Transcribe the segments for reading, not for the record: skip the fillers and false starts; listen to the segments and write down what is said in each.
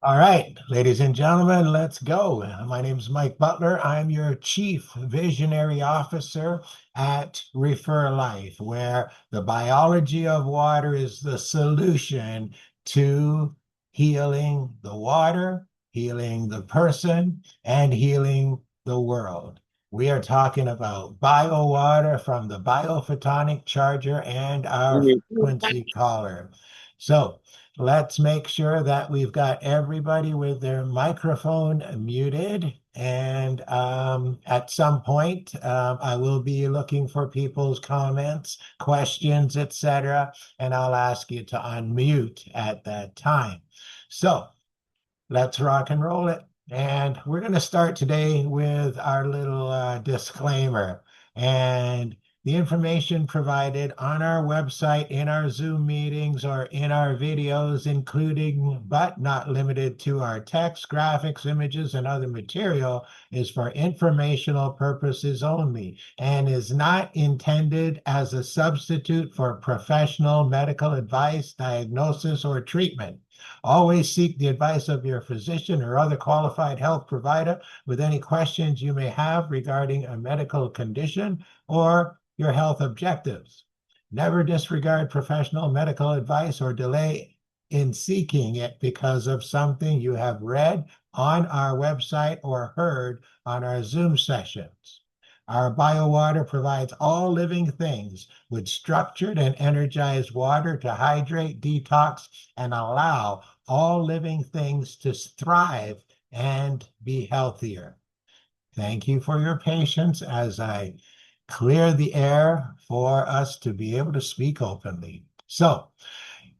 All right, ladies and gentlemen, let's go. My name is Mike Butler. I'm your Chief Visionary Officer at Refer Life, where the biology of water is the solution to healing the water, healing the person, and healing the world. We are talking about bio water from the biophotonic charger and our frequency caller. So, let's make sure that we've got everybody with their microphone muted. And at some point, I will be looking for people's comments, questions, etc. And I'll ask you to unmute at that time. So let's rock and roll it. And we're going to start today with our little disclaimer. And the information provided on our website, in our Zoom meetings, or in our videos, including but not limited to our text, graphics, images, and other material, is for informational purposes only and is not intended as a substitute for professional medical advice, diagnosis, or treatment. Always seek the advice of your physician or other qualified health provider with any questions you may have regarding a medical condition or your health objectives. Never disregard professional medical advice or delay in seeking it because of something you have read on our website or heard on our Zoom sessions. Our BioWater provides all living things with structured and energized water to hydrate, detox, and allow all living things to thrive and be healthier. Thank you for your patience as I clear the air for us to be able to speak openly. So,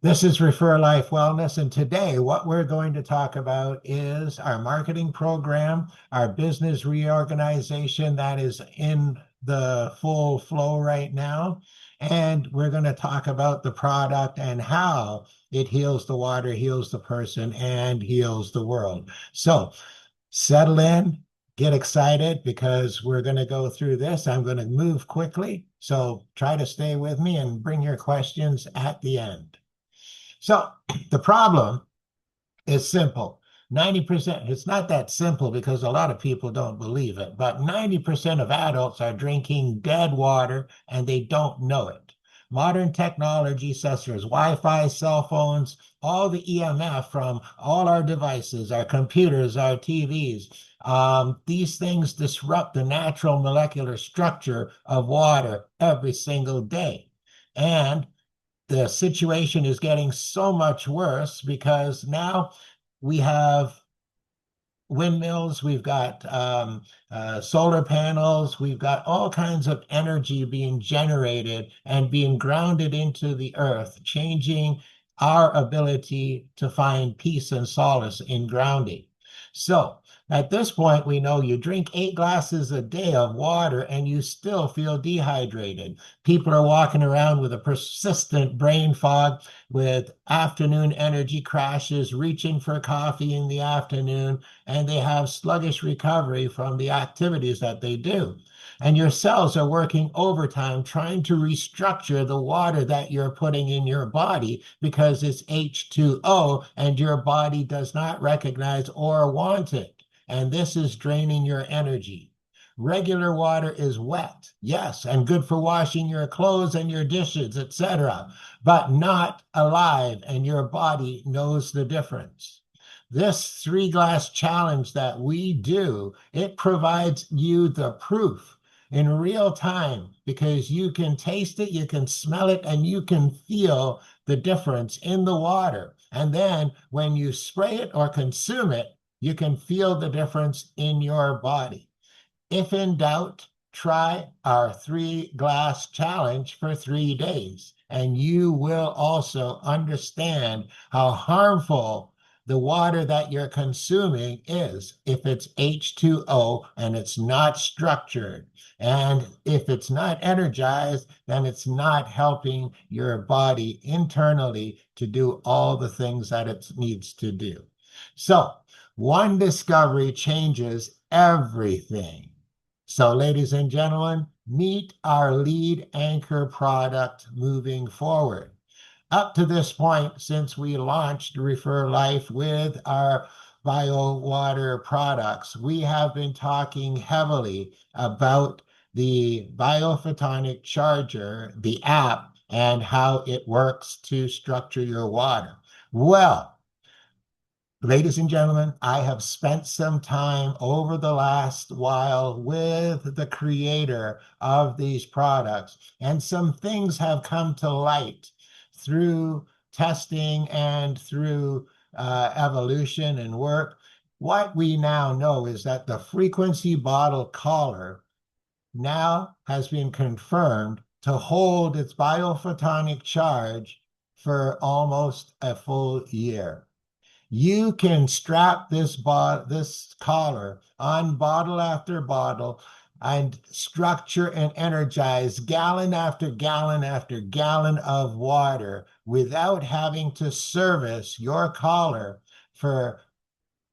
this is Refer Life Wellness, and today what we're going to talk about is our marketing program, our business reorganization that is in the full flow right now. And we're going to talk about the product and how it heals the water, heals the person, and heals the world. So settle in, get excited because we're going to go through this. I'm going to move quickly. So try to stay with me and bring your questions at the end. So the problem is simple. 90%, it's not that simple because a lot of people don't believe it, but 90% of adults are drinking dead water and they don't know it. Modern technology, such as Wi-Fi, cell phones, all the EMF from all our devices, our computers, our TVs, these things disrupt the natural molecular structure of water every single day. And the situation is getting so much worse because now we have windmills, we've got solar panels, we've got all kinds of energy being generated and being grounded into the earth, changing our ability to find peace and solace in grounding. So at this point, we know you drink 8 glasses a day of water and you still feel dehydrated. People are walking around with a persistent brain fog, with afternoon energy crashes, reaching for coffee in the afternoon, and they have sluggish recovery from the activities that they do. And your cells are working overtime trying to restructure the water that you're putting in your body because it's H2O and your body does not recognize or want it. And this is draining your energy. Regular water is wet, yes, and good for washing your clothes and your dishes, etc., but not alive, and your body knows the difference. This 3 glass challenge that we do, it provides you the proof in real time because you can taste it, you can smell it, and you can feel the difference in the water. And then when you spray it or consume it, you can feel the difference in your body. If in doubt, try our 3 glass challenge for 3 days, and you will also understand how harmful the water that you're consuming is if it's H2O and it's not structured. And if it's not energized, then it's not helping your body internally to do all the things that it needs to do. So, one discovery changes everything. So, ladies and gentlemen, meet our lead anchor product moving forward. Up to this point, since we launched Refer Life with our BioWater products, we have been talking heavily about the Biophotonic Charger, the app, and how it works to structure your water. Well, ladies and gentlemen, I have spent some time over the last while with the creator of these products, and some things have come to light through testing and through evolution and work. What we now know is that the frequency bottle collar now has been confirmed to hold its biophotonic charge for almost a full year. You can strap this collar on bottle after bottle and structure and energize gallon after gallon after gallon of water without having to service your collar for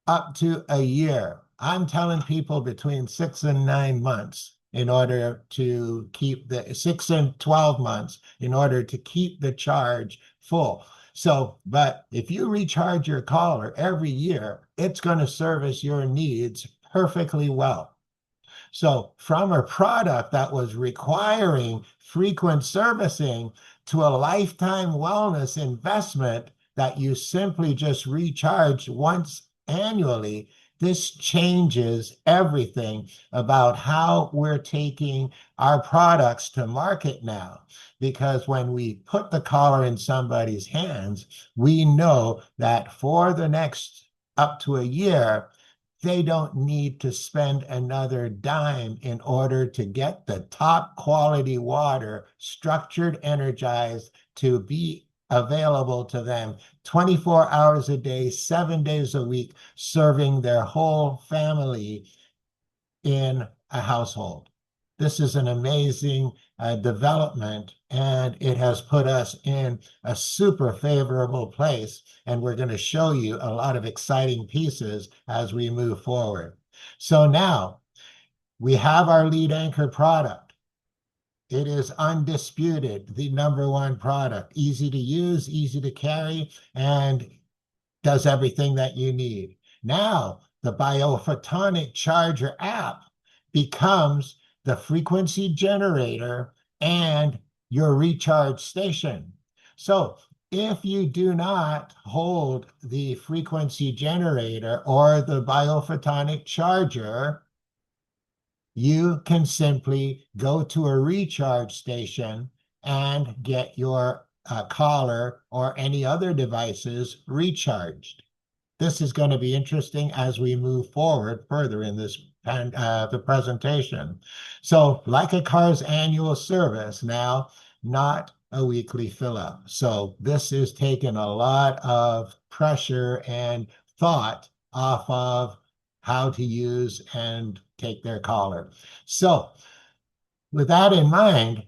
up to a year. I'm telling people between 6 and 9 months in order to keep the 6 and 12 months in order to keep the charge full. So, but if you recharge your collar every year, it's going to service your needs perfectly well. So, from a product that was requiring frequent servicing to a lifetime wellness investment that you simply just recharge once annually, this changes everything about how we're taking our products to market now. Because when we put the collar in somebody's hands, we know that for the next up to a year, they don't need to spend another dime in order to get the top quality water structured, energized to be available to them 24 hours a day, 7 days a week, serving their whole family in a household. This is an amazing development, and it has put us in a super favorable place. And we're going to show you a lot of exciting pieces as we move forward. So now we have our lead anchor product. It is undisputed, the number one product, easy to use, easy to carry, and does everything that you need. Now, the Biophotonic Charger app becomes the frequency generator and your recharge station. So if you do not hold the frequency generator or the Biophotonic Charger, you can simply go to a recharge station and get your collar or any other devices recharged. This is going to be interesting as we move forward further in this the presentation. So, like a car's annual service, now not a weekly fill up. So this is taking a lot of pressure and thought off of how to use and take their collar. So with that in mind,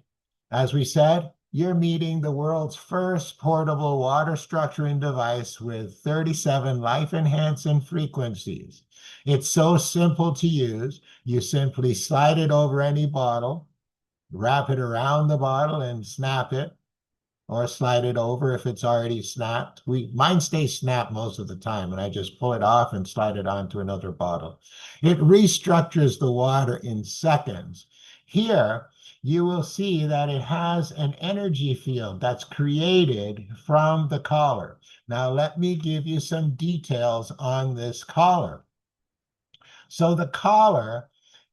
as we said, you're meeting the world's first portable water structuring device with 37 life-enhancing frequencies. It's so simple to use. You simply slide it over any bottle, wrap it around the bottle and snap it, or slide it over if it's already snapped. Mine stays snapped most of the time, and I just pull it off and slide it onto another bottle. It restructures the water in seconds. Here, you will see that it has an energy field that's created from the collar. Now, let me give you some details on this collar. So the collar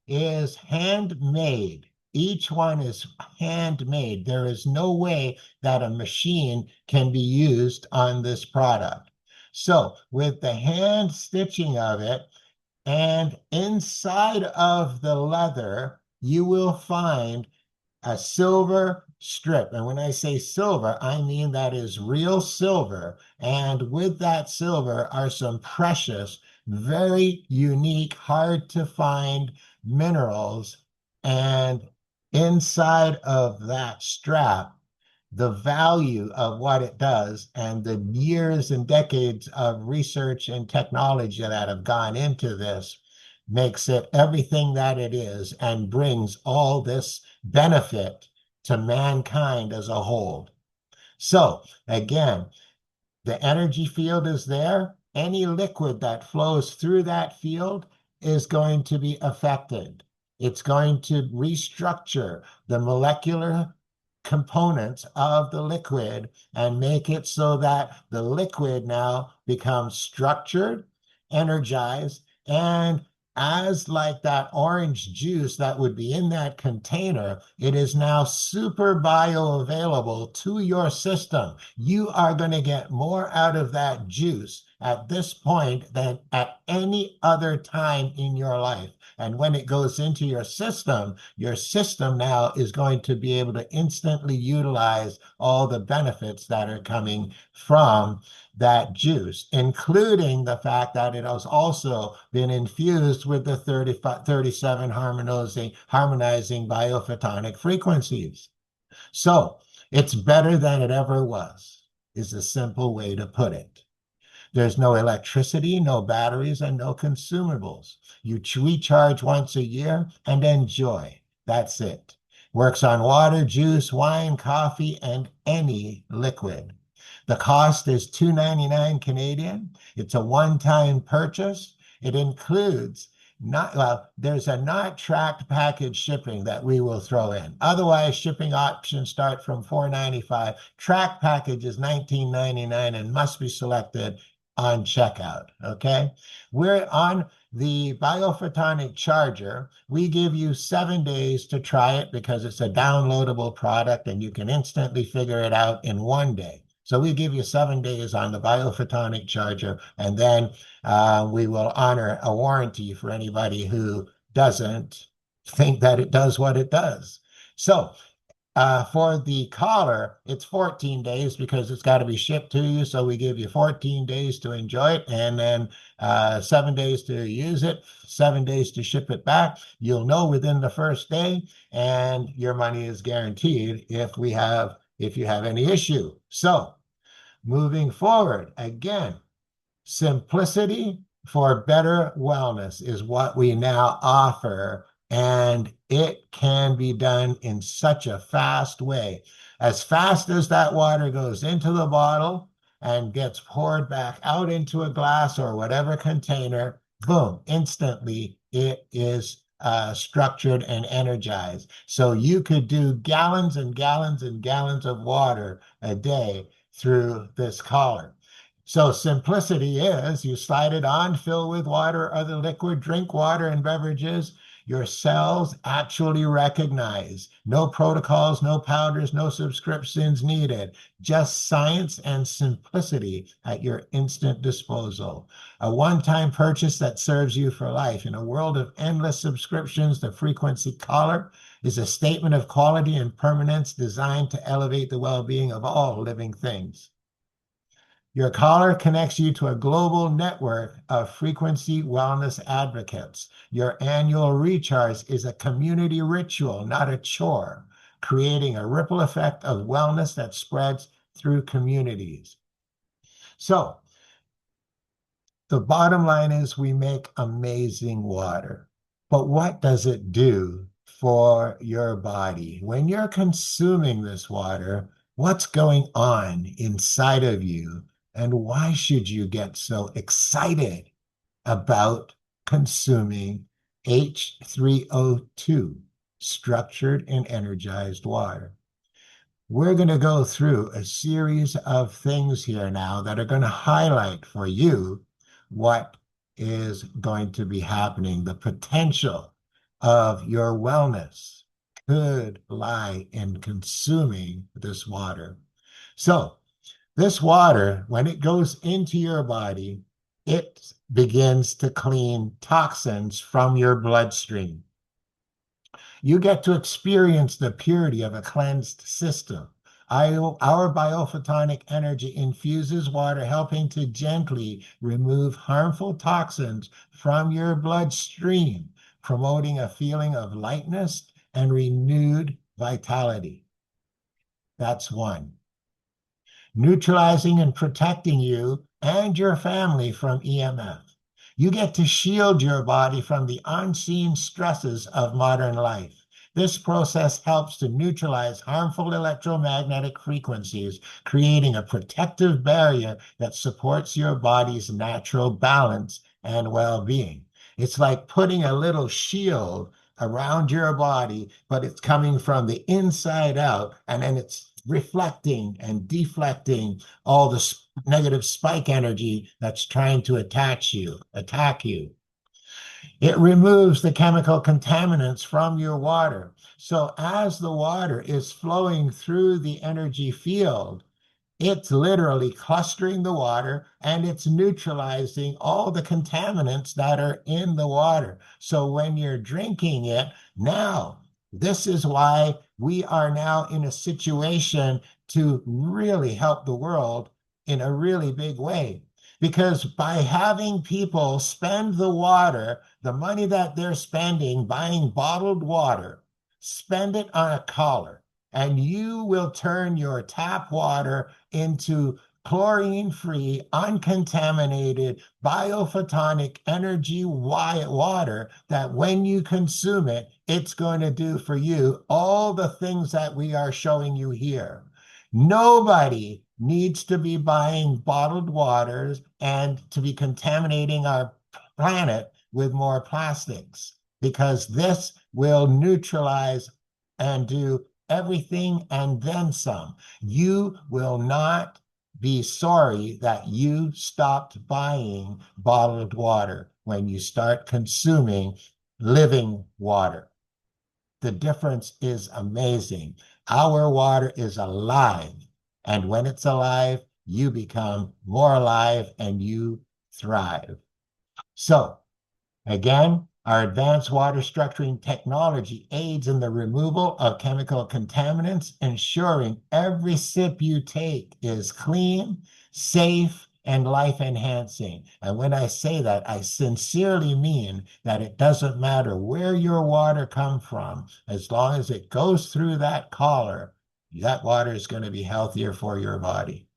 is handmade. Each one is handmade. There is no way that a machine can be used on this product. So with the hand stitching of it, and inside of the leather, you will find a silver strip. And when I say silver, I mean that is real silver. And with that silver are some precious, very unique, hard to find minerals. And inside of that strap, the value of what it does and the years and decades of research and technology that have gone into this makes it everything that it is and brings all this benefit to mankind as a whole. So again, the energy field is there. Any liquid that flows through that field is going to be affected. It's going to restructure the molecular components of the liquid and make it so that the liquid now becomes structured, energized, and as like that orange juice that would be in that container, it is now super bioavailable to your system. You are going to get more out of that juice at this point than at any other time in your life. And when it goes into your system now is going to be able to instantly utilize all the benefits that are coming from that juice, including the fact that it has also been infused with the 37 harmonizing biophotonic frequencies. So it's better than it ever was, is a simple way to put it. There's no electricity, no batteries, and no consumables. You recharge once a year and enjoy. That's it. Works on water, juice, wine, coffee, and any liquid. The cost is $2.99 Canadian. It's a one-time purchase. It includes not well, there's a not tracked package shipping that we will throw in. Otherwise, shipping options start from $4.95. Tracked package is $19.99 and must be selected on checkout. Okay. We're on the biophotonic charger. We give you 7 days to try it because it's a downloadable product and you can instantly figure it out in one day. So we give you 7 days on the biophotonic charger, and then we will honor a warranty for anybody who doesn't think that it does what it does. So for the collar, it's 14 days because it's got to be shipped to you. So we give you 14 days to enjoy it, and then 7 days to use it, 7 days to ship it back. You'll know within the first day, and your money is guaranteed if you have any issue. So moving forward, again, simplicity for better wellness is what we now offer, and it can be done in such a fast way. As fast as that water goes into the bottle and gets poured back out into a glass or whatever container, boom, instantly it is structured and energized. So you could do gallons and gallons and gallons of water a day through this collar. So simplicity is you slide it on, fill with water or other liquid, drink water and beverages. Your cells actually recognize. No protocols, no powders, no subscriptions needed. Just science and simplicity at your instant disposal. A one-time purchase that serves you for life. In a world of endless subscriptions, the Frequency Collar is a statement of quality and permanence designed to elevate the well-being of all living things. Your collar connects you to a global network of frequency wellness advocates. Your annual recharge is a community ritual, not a chore, creating a ripple effect of wellness that spreads through communities. So the bottom line is we make amazing water. But what does it do for your body? When you're consuming this water, what's going on inside of you? And why should you get so excited about consuming H3O2, structured and energized water? We're going to go through a series of things here now that are going to highlight for you what is going to be happening. The potential of your wellness could lie in consuming this water. So, this water, when it goes into your body, it begins to clean toxins from your bloodstream. You get to experience the purity of a cleansed system. Our biophotonic energy infuses water, helping to gently remove harmful toxins from your bloodstream, promoting a feeling of lightness and renewed vitality. That's one. Neutralizing and protecting you and your family from EMF. You get to shield your body from the unseen stresses of modern life. This process helps to neutralize harmful electromagnetic frequencies, creating a protective barrier that supports your body's natural balance and well-being. It's like putting a little shield around your body, but it's coming from the inside out, and then it's reflecting and deflecting all the negative spike energy that's trying to attack you. It removes the chemical contaminants from your water. So as the water is flowing through the energy field, it's literally clustering the water and it's neutralizing all the contaminants that are in the water. So when you're drinking it, now, this is why we are now in a situation to really help the world in a really big way. Because by having people spend the water, the money that they're spending buying bottled water, spend it on a collar, and you will turn your tap water into chlorine-free, uncontaminated, biophotonic energy water that when you consume it, it's going to do for you all the things that we are showing you here. Nobody needs to be buying bottled waters and to be contaminating our planet with more plastics, because this will neutralize and do everything and then some. You will not be sorry that you stopped buying bottled water when you start consuming living water. The difference is amazing. Our water is alive. And when it's alive, you become more alive and you thrive. So, again, our advanced water structuring technology aids in the removal of chemical contaminants, ensuring every sip you take is clean, safe, and life-enhancing. And when I say that, I sincerely mean that it doesn't matter where your water comes from, as long as it goes through that collar, that water is going to be healthier for your body.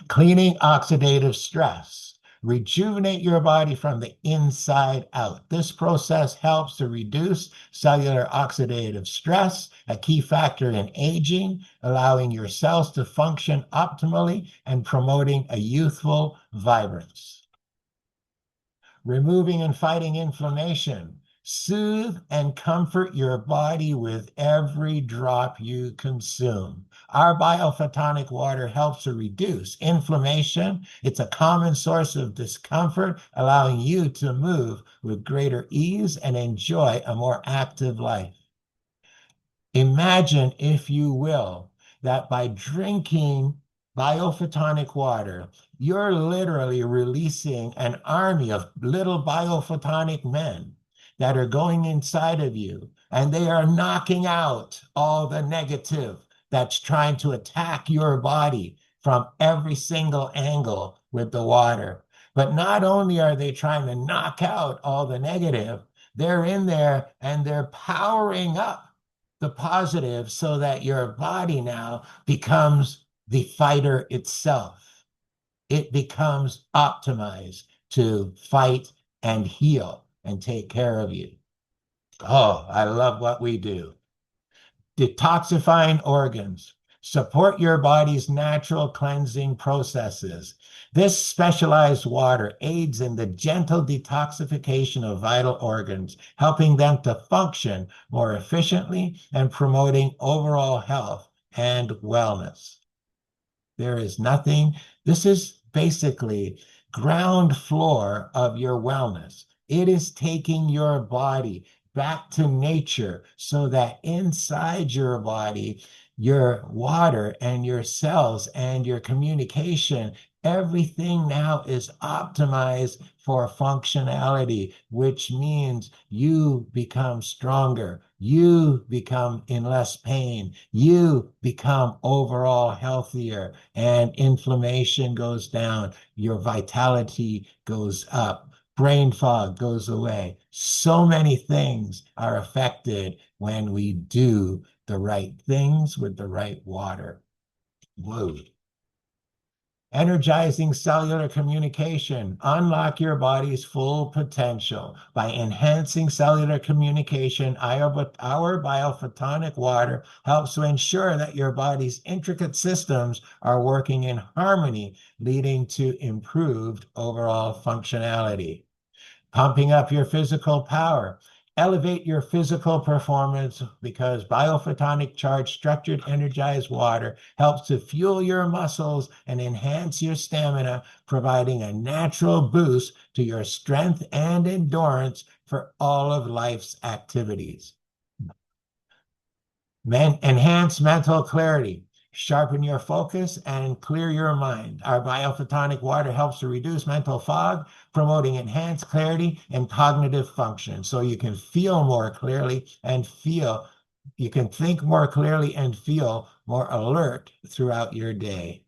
Cleaning oxidative stress. Rejuvenate your body from the inside out. This process helps to reduce cellular oxidative stress, a key factor in aging, allowing your cells to function optimally and promoting a youthful vibrance. Removing and fighting inflammation. Soothe and comfort your body with every drop you consume. Our biophotonic water helps to reduce inflammation. It's a common source of discomfort, allowing you to move with greater ease and enjoy a more active life. Imagine, if you will, that by drinking biophotonic water, you're literally releasing an army of little biophotonic men that are going inside of you, and they are knocking out all the negative that's trying to attack your body from every single angle with the water. But not only are they trying to knock out all the negative, they're in there and they're powering up the positive so that your body now becomes the fighter itself. It becomes optimized to fight and heal and take care of you. Oh, I love what we do. Detoxifying organs. Support your body's natural cleansing processes. This specialized water aids in the gentle detoxification of vital organs, helping them to function more efficiently and promoting overall health and wellness. There is nothing, this is basically ground floor of your wellness. It is taking your body back to nature so that inside your body, your water and your cells and your communication, everything now is optimized for functionality, which means you become stronger, you become in less pain, you become overall healthier, and inflammation goes down, your vitality goes up, brain fog goes away. So many things are affected when we do the right things with the right water. Whoa. Energizing cellular communication. Unlock your body's full potential. By enhancing cellular communication, our biophotonic water helps to ensure that your body's intricate systems are working in harmony, leading to improved overall functionality. Pumping up your physical power. Elevate your physical performance because biophotonic charged structured energized water helps to fuel your muscles and enhance your stamina, providing a natural boost to your strength and endurance for all of life's activities. Enhance mental clarity. Sharpen your focus and clear your mind. Our biophotonic water helps to reduce mental fog, promoting enhanced clarity and cognitive function. So you can feel more clearly and you can think more clearly and feel more alert throughout your day.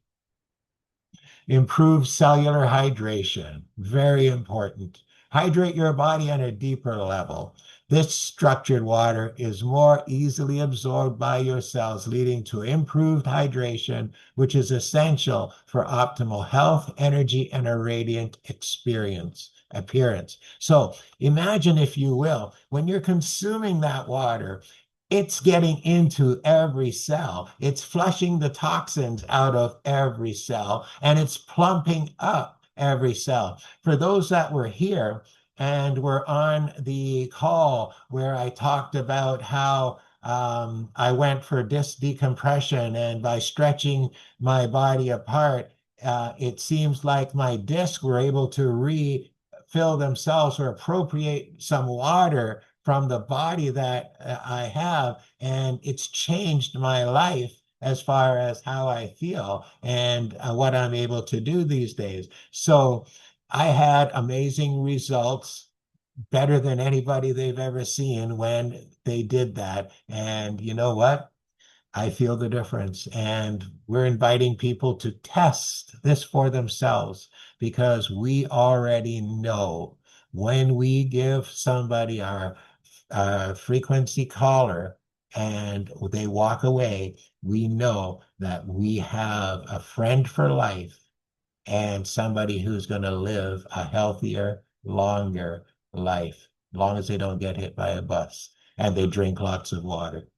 Improve cellular hydration. Very important. Hydrate your body on a deeper level. This structured water is more easily absorbed by your cells, leading to improved hydration, which is essential for optimal health, energy, and a radiant appearance. So imagine, if you will, when you're consuming that water, it's getting into every cell. It's flushing the toxins out of every cell, and it's plumping up every cell. For those that were here and were on the call where I talked about how I went for disc decompression, and by stretching my body apart, it seems like my discs were able to refill themselves or appropriate some water from the body that I have, and it's changed my life as far as how I feel and what I'm able to do these days. So I had amazing results, better than anybody they've ever seen when they did that. And you know what? I feel the difference. And we're inviting people to test this for themselves because we already know when we give somebody our frequency caller and they walk away, we know that we have a friend for life and somebody who's going to live a healthier, longer life, as long as they don't get hit by a bus and they drink lots of water.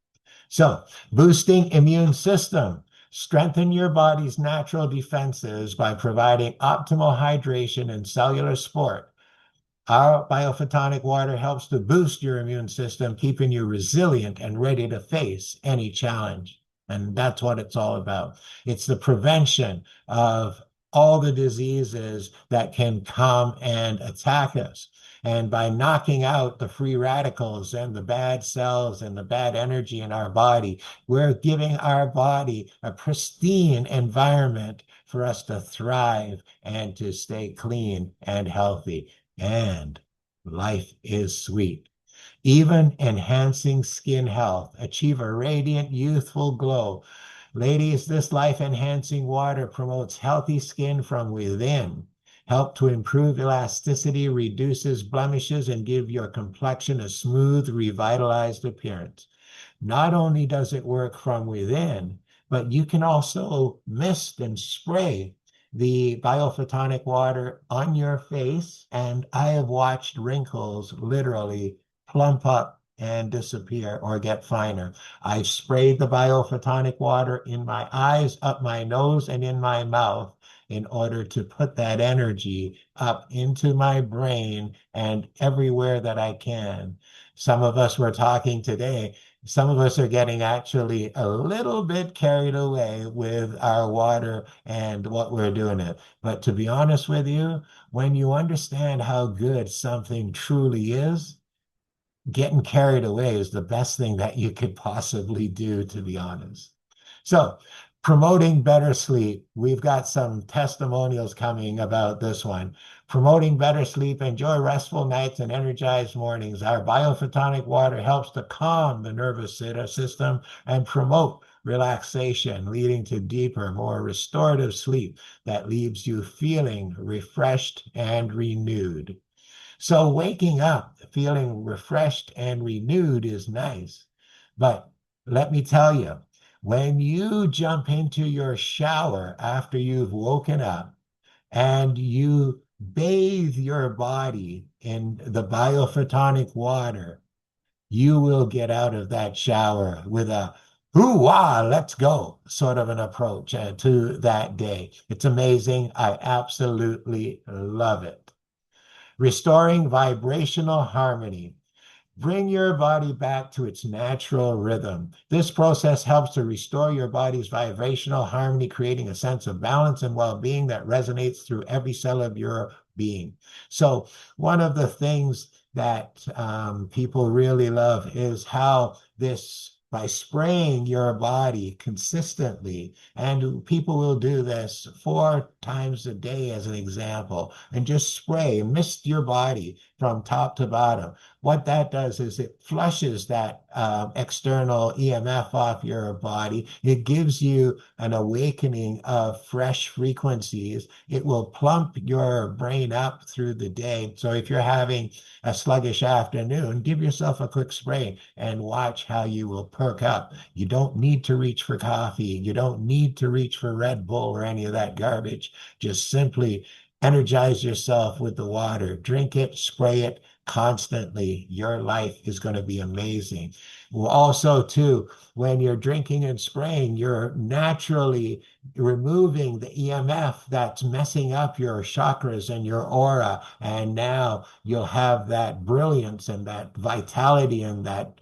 So, boosting immune system. Strengthen your body's natural defenses by providing optimal hydration and cellular support. Our biophotonic water helps to boost your immune system, keeping you resilient and ready to face any challenge. And that's what it's all about. It's the prevention of all the diseases that can come and attack us. And by knocking out the free radicals and the bad cells and the bad energy in our body, we're giving our body a pristine environment for us to thrive and to stay clean and healthy. And life is sweet. Even enhancing skin health. Achieve a radiant, youthful glow. Ladies, this life enhancing water promotes healthy skin from within. Help to improve elasticity, reduces blemishes, and give your complexion a smooth, revitalized appearance. Not only does it work from within, but you can also mist and spray the biophotonic water on your face, and I have watched wrinkles literally plump up and disappear or get finer. I've sprayed the biophotonic water in my eyes, up my nose, and in my mouth in order to put that energy up into my brain and everywhere that I can. Some of us were talking today. Some of us are getting actually a little bit carried away with our water and what we're doing it. But to be honest with you, when you understand how good something truly is, getting carried away is the best thing that you could possibly do, to be honest. So, promoting better sleep. We've got some testimonials coming about this one. Promoting better sleep, enjoy restful nights and energized mornings. Our biophotonic water helps to calm the nervous system and promote relaxation, leading to deeper, more restorative sleep that leaves you feeling refreshed and renewed. So waking up feeling refreshed and renewed is nice. But let me tell you, When you jump into your shower after you've woken up and you bathe your body in the biophotonic water, you will get out of that shower with a hoo-wah, let's go sort of an approach to that day. It's amazing. I absolutely love it. Restoring vibrational harmony. Bring your body back to its natural rhythm. This process helps to restore your body's vibrational harmony, creating a sense of balance and well-being that resonates through every cell of your being. So one of the things that people really love is how this, by spraying your body consistently, and people will do this 4 times a day as an example, and just spray, mist your body from top to bottom. What that does is it flushes that external EMF off your body. It gives you an awakening of fresh frequencies. It will plump your brain up through the day. So if you're having a sluggish afternoon, give yourself a quick spray and watch how you will perk up. You don't need to reach for coffee. You don't need to reach for Red Bull or any of that garbage. Just simply energize yourself with the water. Drink it, spray it constantly. Your life is going to be amazing. Well, also, too, when you're drinking and spraying, you're naturally removing the EMF that's messing up your chakras and your aura. And now you'll have that brilliance and that vitality and that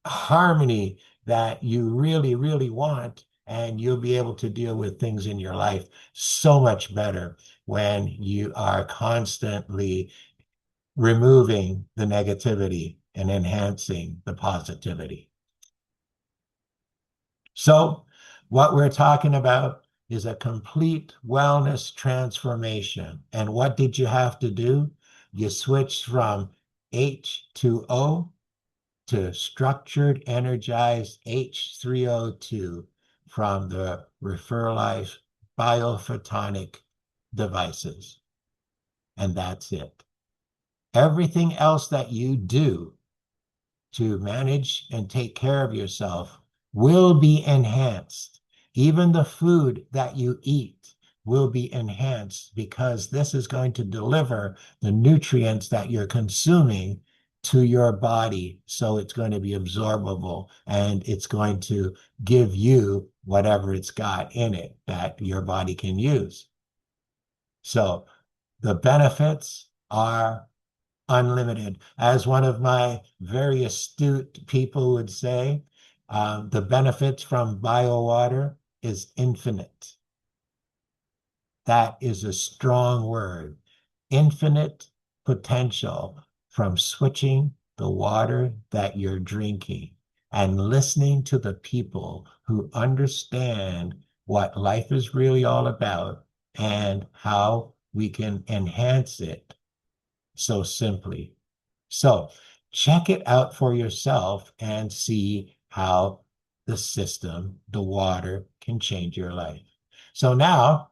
harmony that you really, really want. And you'll be able to deal with things in your life so much better when you are constantly removing the negativity and enhancing the positivity. So, what we're talking about is a complete wellness transformation. And what did you have to do? You switched from H2O to structured, energized H3O2 from the ReferLife biophotonic devices. And that's it. Everything else that you do to manage and take care of yourself will be enhanced. Even the food that you eat will be enhanced because this is going to deliver the nutrients that you're consuming to your body. So it's going to be absorbable and it's going to give you whatever it's got in it that your body can use. So the benefits are unlimited. As one of my very astute people would say, the benefits from BioWater is infinite. That is a strong word. Infinite potential from switching the water that you're drinking and listening to the people who understand what life is really all about and how we can enhance it so simply. So check it out for yourself and see how the system, the water, can change your life. So now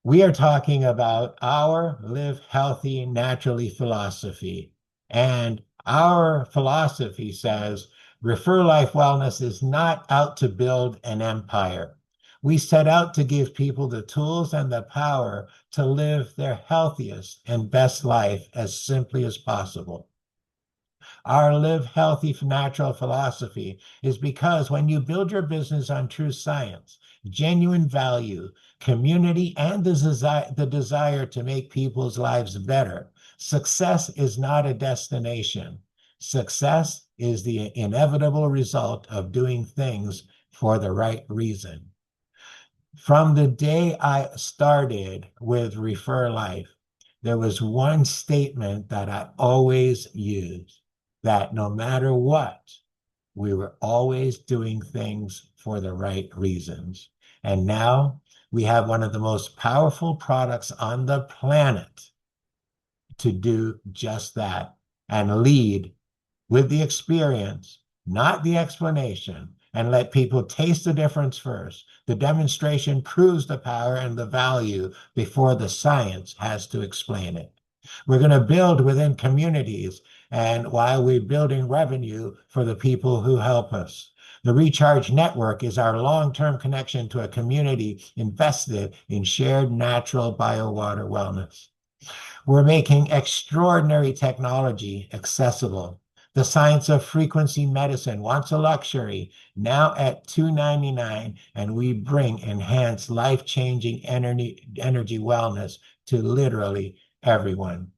we are talking about our Live Healthy Naturally philosophy. And our philosophy says Refer Life Wellness is not out to build an empire. We set out to give people the tools and the power to live their healthiest and best life as simply as possible. Our Live Healthy Natural philosophy is because when you build your business on true science, genuine value, community, and the desire to make people's lives better, success is not a destination. Success is the inevitable result of doing things for the right reason. From the day I started with Refer Life, there was one statement that I always used, that no matter what, we were always doing things for the right reasons. And now we have one of the most powerful products on the planet to do just that and lead with the experience, not the explanation, and let people taste the difference first. The demonstration proves the power and the value before the science has to explain it. We're going to build within communities, and while we're building revenue for the people who help us. The Recharge Network is our long-term connection to a community invested in shared natural biowater wellness. We're making extraordinary technology accessible. The science of frequency medicine, once a luxury, now at $2.99, and we bring enhanced life-changing energy wellness to literally everyone.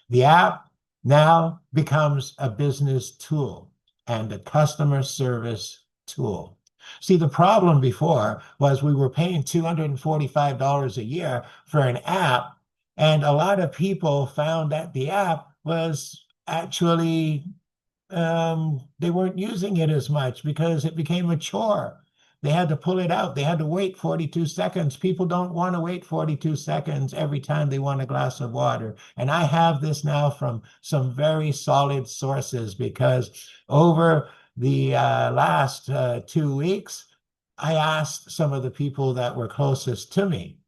The app now becomes a business tool and a customer service tool. See, the problem before was we were paying $245 a year for an app, and a lot of people found that the app was actually, they weren't using it as much because it became a chore. They had to pull it out. They had to wait 42 seconds. People don't want to wait 42 seconds every time they want a glass of water. And I have this now from some very solid sources because over the last 2 weeks, I asked some of the people that were closest to me,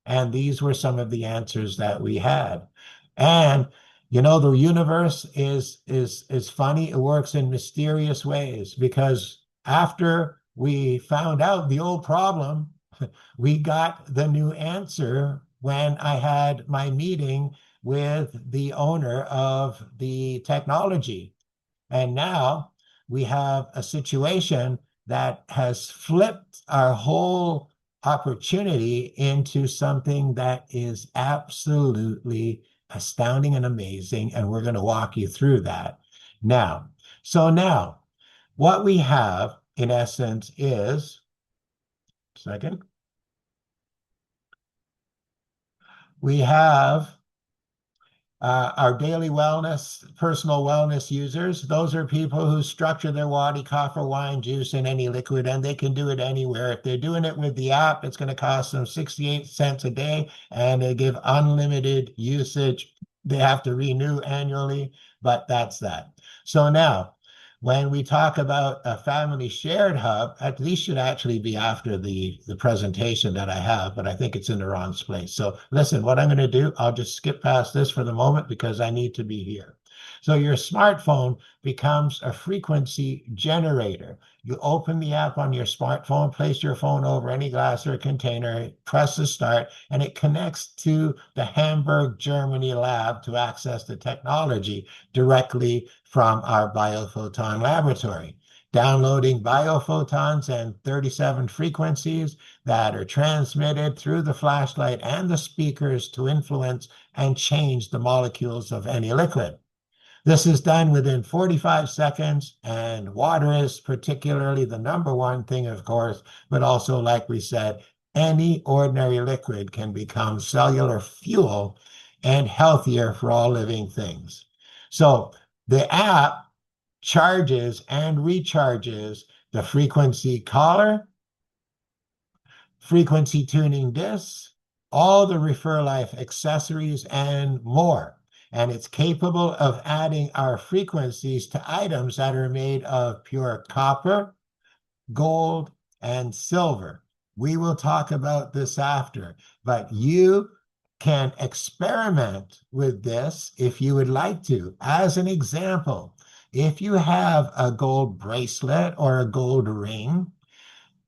and these were some of the answers that we had. And the universe is funny. It works in mysterious ways because after we found out the old problem, we got the new answer when I had my meeting with the owner of the technology. And now we have a situation that has flipped our whole opportunity into something that is absolutely astounding and amazing. And we're going to walk you through that now. So now what we have in essence is, second, we have our daily wellness, personal wellness users. Those are people who structure their water, coffee, wine, juice, in any liquid, and they can do it anywhere. If they're doing it with the app, it's going to cost them 68 cents a day, and they give unlimited usage. They have to renew annually, but that's that. So now, when we talk about a family shared hub, at least should actually be after the presentation that I have, but I think it's in the wrong place. So listen, what I'm going to do, I'll just skip past this for the moment because I need to be here. So your smartphone becomes a frequency generator. You open the app on your smartphone, place your phone over any glass or container, press the start, and it connects to the Hamburg, Germany lab to access the technology directly from our biophoton laboratory, downloading biophotons and 37 frequencies that are transmitted through the flashlight and the speakers to influence and change the molecules of any liquid. This is done within 45 seconds, and water is particularly the number one thing, of course, but also, like we said, any ordinary liquid can become cellular fuel and healthier for all living things. So the app charges and recharges the frequency collar, frequency tuning discs, all the Refer Life accessories, and more. And it's capable of adding our frequencies to items that are made of pure copper, gold, and silver. We will talk about this after, but you can experiment with this if you would like to. As an example, if you have a gold bracelet or a gold ring,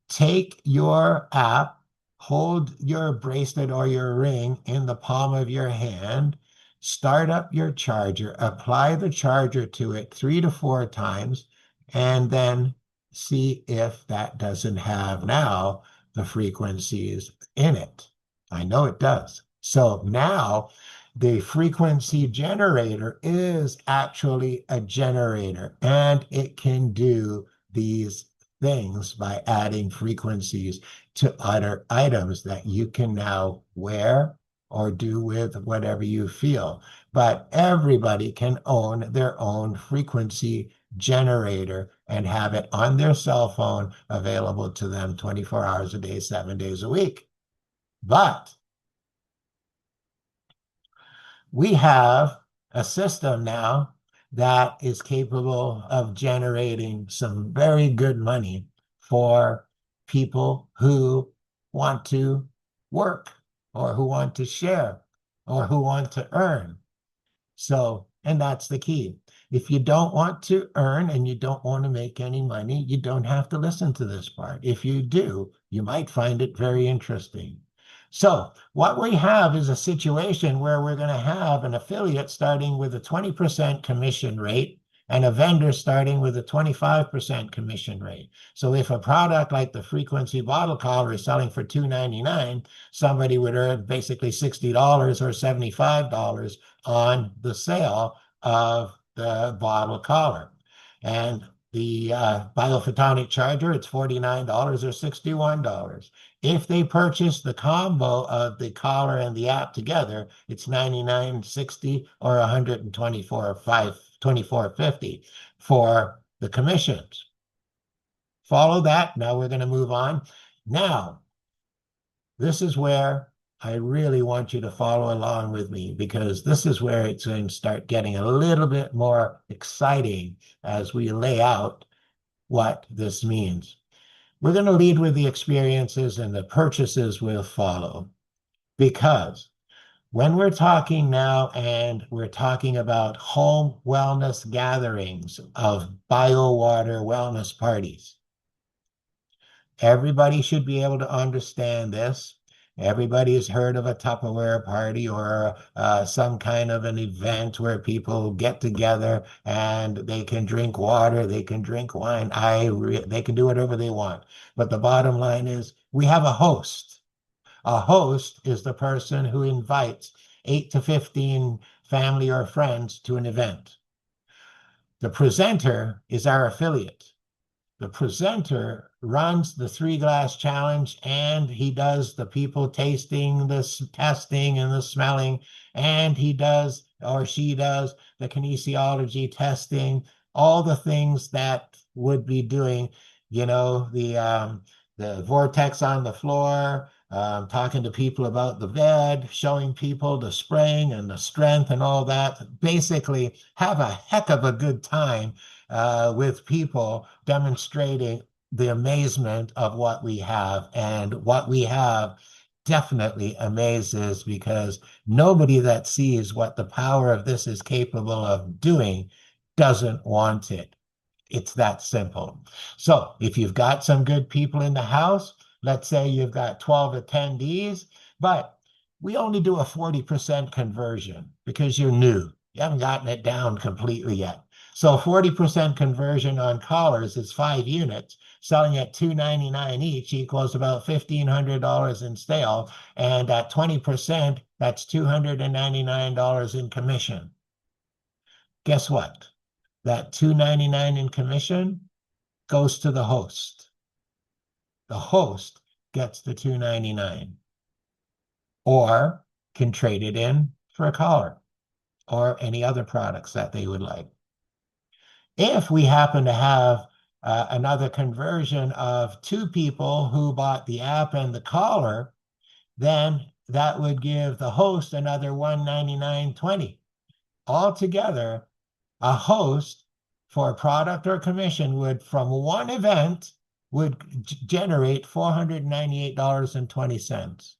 take your app, hold your bracelet or your ring in the palm of your hand, start up your charger, apply the charger to it 3 to 4 times, and then see if that doesn't have now the frequencies in it. I know it does. So now the frequency generator is actually a generator, and it can do these things by adding frequencies to other items that you can now wear or do with whatever you feel. But everybody can own their own frequency generator and have it on their cell phone available to them 24 hours a day, 7 days a week. But we have a system now that is capable of generating some very good money for people who want to work or who want to share or who want to earn. So, and that's the key. If you don't want to earn and you don't want to make any money, you don't have to listen to this part. If you do, you might find it very interesting. So what we have is a situation where we're going to have an affiliate starting with a 20% commission rate and a vendor starting with a 25% commission rate. So if a product like the frequency bottle collar is selling for $2.99, somebody would earn basically $60 or $75 on the sale of the bottle collar. And the biophotonic charger, it's $49 or $61. If they purchase the combo of the collar and the app together, it's $99.60 or $124.50 for the commissions. Follow that. Now we're going to move on. Now, this is where I really want you to follow along with me, because this is where it's going to start getting a little bit more exciting as we lay out what this means. We're going to lead with the experiences and the purchases will follow, because when we're talking now and we're talking about home wellness gatherings of BioWater wellness parties, everybody should be able to understand this. Everybody has heard of a Tupperware party or some kind of an event where people get together and they can drink water, they can drink wine, they can do whatever they want. But the bottom line is we have a host. A host is the person who invites 8 to 15 family or friends to an event. The presenter is our affiliate. The presenter runs the 3-glass challenge, and he does the people tasting, the testing and the smelling, and he does, or she does, the kinesiology testing, all the things that would be doing, the vortex on the floor, talking to people about the bed, showing people the spring and the strength and all that. Basically, have a heck of a good time with people demonstrating the amazement of what we have. And what we have definitely amazes, because nobody that sees what the power of this is capable of doing doesn't want it. It's that simple. So if you've got some good people in the house, let's say you've got 12 attendees, but we only do a 40% conversion because you're new. You haven't gotten it down completely yet. So 40% conversion on collars is 5 units, selling at $2.99 each equals about $1,500 in sale. And at 20%, that's $299 in commission. Guess what? That $2.99 in commission goes to the host. The host gets the $2.99 or can trade it in for a collar or any other products that they would like. If we happen to have another conversion of 2 people who bought the app and the collar, then that would give the host another $199.20. Altogether, a host for a product or commission would, from one event, would generate $498.20.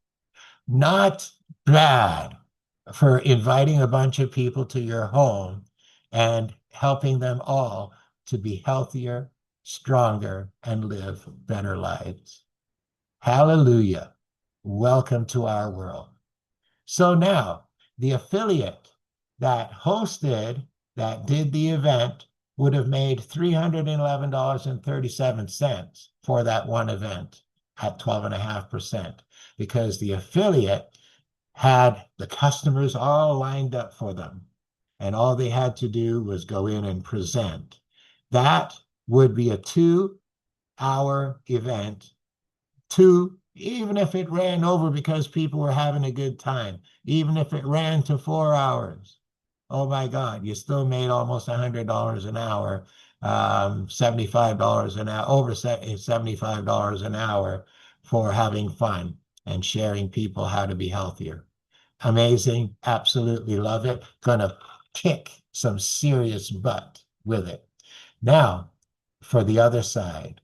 Not bad for inviting a bunch of people to your home and helping them all to be healthier, stronger, and live better lives. Hallelujah. Welcome to our world. So now, the affiliate that hosted, that did the event, would have made $311.37 for that one event at 12.5%, because the affiliate had the customers all lined up for them, and all they had to do was go in and present. That would be a 2-hour event, even if it ran over because people were having a good time, even if it ran to 4 hours. Oh my God, you still made almost $100 an hour, $75 an hour, over $75 an hour for having fun and sharing people how to be healthier. Amazing. Absolutely love it. Gonna kick some serious butt with it. Now, for the other side,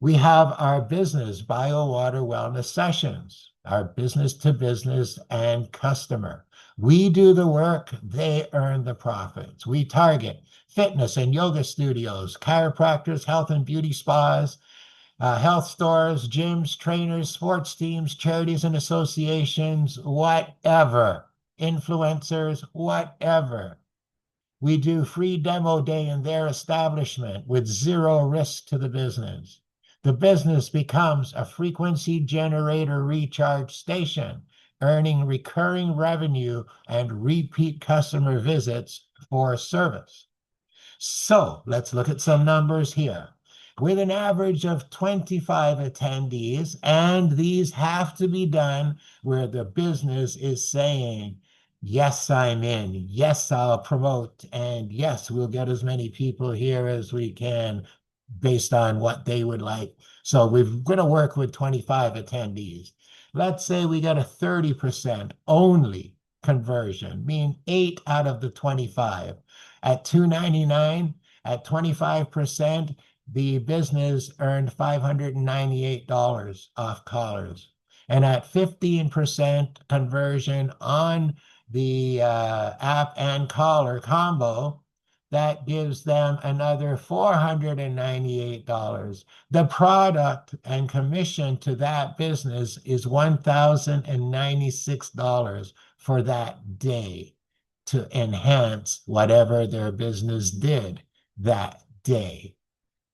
we have our business BioWater wellness sessions, our business to business and customer. We do the work, they earn the profits. We target fitness and yoga studios, chiropractors, health and beauty spas, health stores, gyms, trainers, sports teams, charities and associations, whatever, influencers, whatever. We do free demo day in their establishment with zero risk to the business. The business becomes a frequency generator recharge station, earning recurring revenue and repeat customer visits for service. So let's look at some numbers here. With an average of 25 attendees, and these have to be done where the business is saying, yes, I'm in, yes, I'll promote, and yes, we'll get as many people here as we can based on what they would like. So we're going to work with 25 attendees. Let's say we get a 30% only conversion, meaning 8 out of the 25 at $299, at 25%, the business earned $598 off collars. And at 15% conversion on the app and collar combo, that gives them another $498. The product and commission to that business is $1,096 for that day to enhance whatever their business did that day.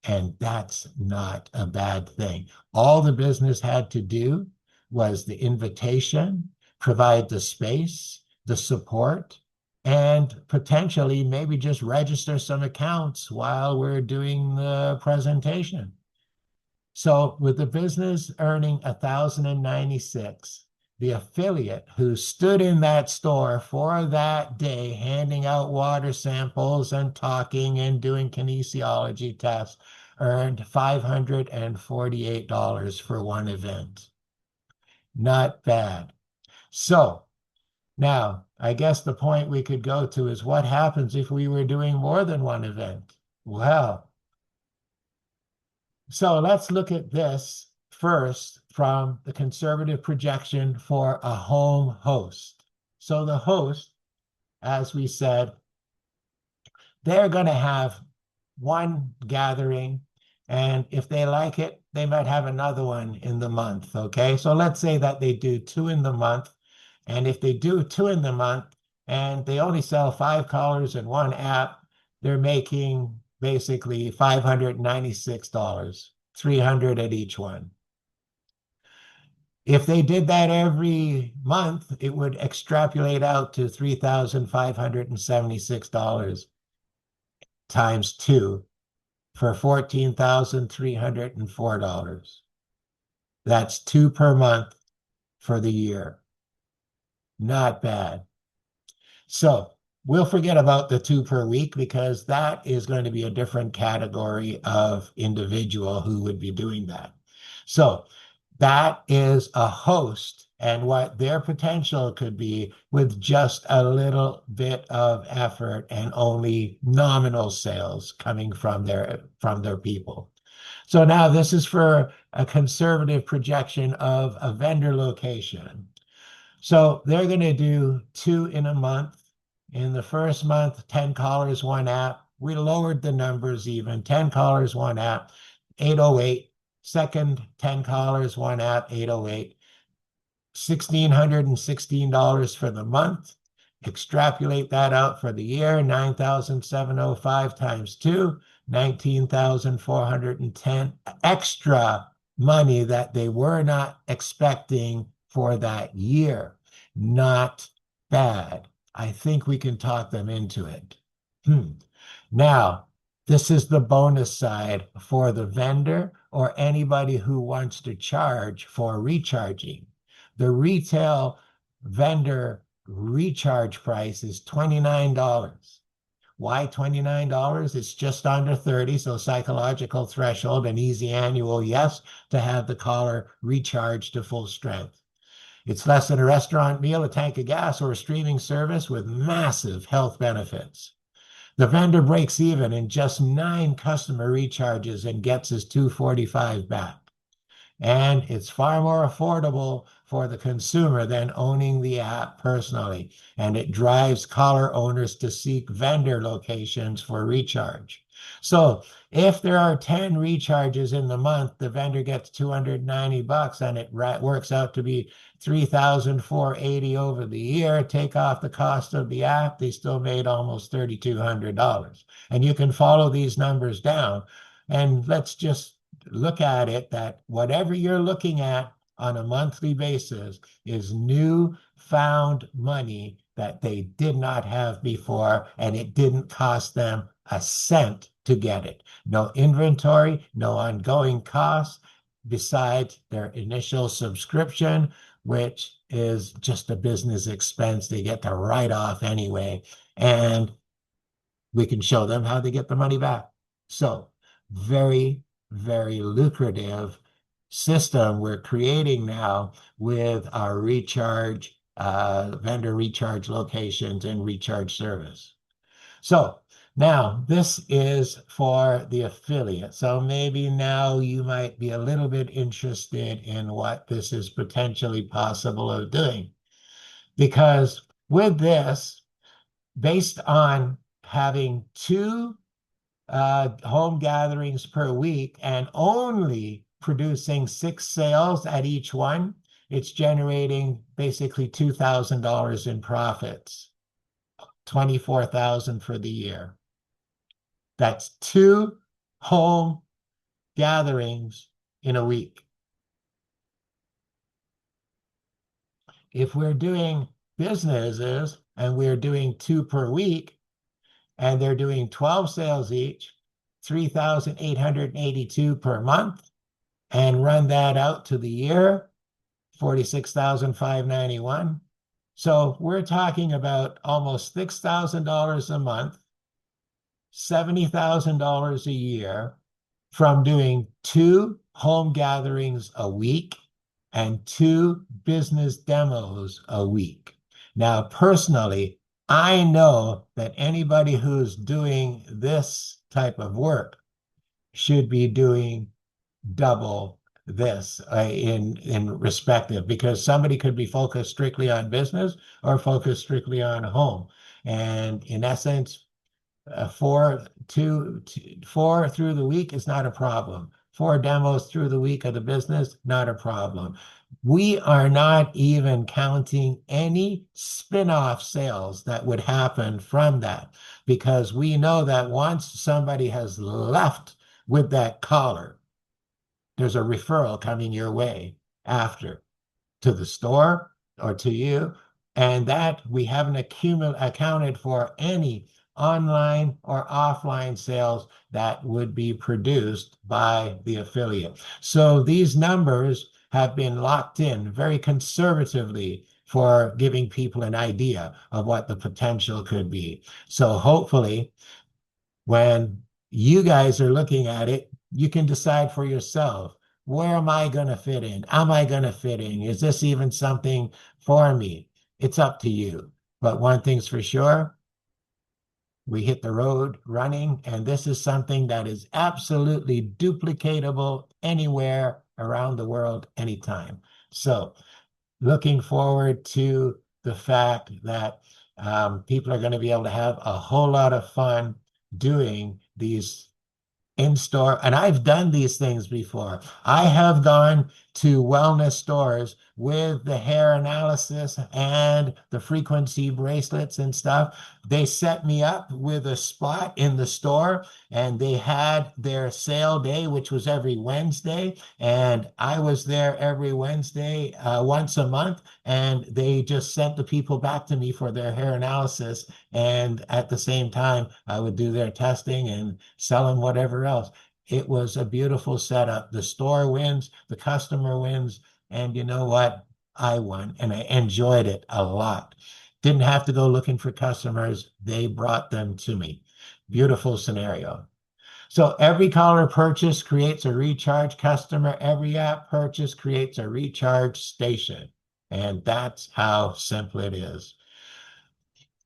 And that's not a bad thing. All the business had to do was the invitation, provide the space, the support, and potentially maybe just register some accounts while we're doing the presentation. So with the business earning $1,096, the affiliate who stood in that store for that day, handing out water samples and talking and doing kinesiology tests, earned $548 for one event. Not bad. So now, I guess the point we could go to is what happens if we were doing more than one event? Well, so let's look at this first from the conservative projection for a home host. So the host, as we said, they're going to have one gathering, and if they like it, they might have another one in the month, okay? So let's say that they do 2 in the month, and if they do 2 in the month and they only sell 5 collars and 1 app, they're making basically $596, $300 at each one. If they did that every month, it would extrapolate out to $3,576 times 2 for $14,304. That's 2 per month for the year. Not bad. So we'll forget about the 2 per week because that is going to be a different category of individual who would be doing that. So that is a host and what their potential could be with just a little bit of effort and only nominal sales coming from their people. So now this is for a conservative projection of a vendor location. So they're going to do 2 in a month. In the first month, 10 callers, 1 app. We lowered the numbers even. 10 callers, 1 app, 808. Second, 10 callers, 1 app, 808. $1,616 for the month. Extrapolate that out for the year, 9,705 times 2, 19,410 extra money that they were not expecting for that year. Not bad. I think we can talk them into it. Now, this is the bonus side for the vendor or anybody who wants to charge for recharging. The retail vendor recharge price is $29. Why $29? It's just under 30, so psychological threshold, an easy annual yes to have the collar recharged to full strength. It's less than a restaurant meal, a tank of gas, or a streaming service with massive health benefits. The vendor breaks even in just 9 customer recharges and gets his $245 back. And it's far more affordable for the consumer than owning the app personally. And it drives collar owners to seek vendor locations for recharge. So if there are 10 recharges in the month, the vendor gets $290 and it works out to be 3,480 over the year. Take off the cost of the app, they still made almost $3,200. And you can follow these numbers down. And let's just look at it that whatever you're looking at on a monthly basis is new found money that they did not have before, and it didn't cost them a cent to get it. No inventory, no ongoing costs besides their initial subscription, which is just a business expense they get to write off anyway. And we can show them how they get the money back. So very, very lucrative system we're creating now with our recharge, vendor recharge locations and recharge service. So now this is for the affiliate. So maybe now you might be a little bit interested in what this is potentially possible of doing. Because with this, based on having two home gatherings per week and only producing 6 sales at each one, it's generating basically $2,000 in profits, 24,000 for the year. That's 2 home gatherings in a week. If we're doing businesses and we're doing 2 per week, and they're doing 12 sales each, 3,882 per month, and run that out to the year, 46,591. So we're talking about almost $6,000 a month, $70,000 a year from doing 2 home gatherings a week and 2 business demos a week. Now, personally, I know that anybody who's doing this type of work should be doing double this in respective, because somebody could be focused strictly on business or focused strictly on home. And in essence, 4 through the week is not a problem. 4 demos through the week of the business, not a problem. We are not even counting any spin-off sales that would happen from that, because we know that once somebody has left with that collar, there's a referral coming your way after to the store or to you, and that we haven't accounted for any online or offline sales that would be produced by the affiliate. So these numbers have been locked in very conservatively for giving people an idea of what the potential could be. So hopefully, when you guys are looking at it, you can decide for yourself, where am I going to fit in? Am I going to fit in? Is this even something for me? It's up to you. But one thing's for sure, we hit the road running, and this is something that is absolutely duplicatable anywhere around the world, anytime. So looking forward to the fact that people are going to be able to have a whole lot of fun doing these in store. And I've done these things before. I have gone to wellness stores with the hair analysis and the frequency bracelets and stuff. They set me up with a spot in the store, and they had their sale day, which was every Wednesday. And I was there every Wednesday, once a month, and they just sent the people back to me for their hair analysis. And at the same time, I would do their testing and sell them whatever else. It was a beautiful setup. The store wins, the customer wins, and you know what? I won, and I enjoyed it a lot. Didn't have to go looking for customers. They brought them to me. Beautiful scenario. So every collar purchase creates a recharge customer. Every app purchase creates a recharge station. And that's how simple it is.